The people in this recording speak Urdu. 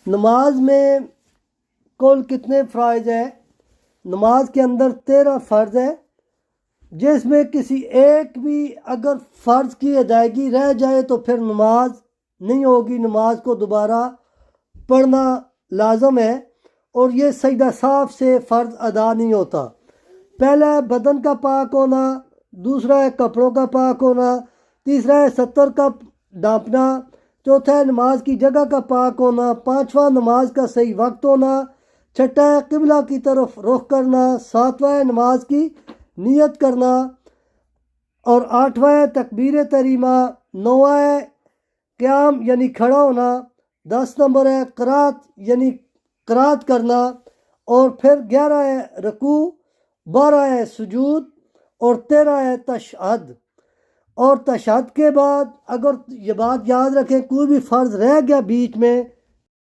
نماز میں کل کتنے فرائض ہیں؟ نماز کے اندر 13 فرض ہے، جس میں کسی ایک بھی اگر فرض کی ادائیگی رہ جائے تو پھر نماز نہیں ہوگی، نماز کو دوبارہ پڑھنا لازم ہے، اور یہ سجدہ صاف سے فرض ادا نہیں ہوتا۔ پہلا ہے بدن کا پاک ہونا، دوسرا ہے کپڑوں کا پاک ہونا، تیسرا ہے ستر کا ڈھانپنا، چوتھا ہے نماز کی جگہ کا پاک ہونا، پانچواں نماز کا صحیح وقت ہونا، چھٹا ہے قبلہ کی طرف رخ کرنا، ساتواں ہے نماز کی نیت کرنا، اور آٹھواں ہے تکبیر تحریمہ، نواں ہے قیام یعنی کھڑا ہونا، 10 نمبر ہے قرات یعنی قرات کرنا، اور پھر 11 ہے رکوع، 12 ہے سجود، اور 13 ہے تشہد۔ اور تشہد کے بعد اگر یہ بات یاد رکھیں کوئی بھی فرض رہ گیا بیچ میں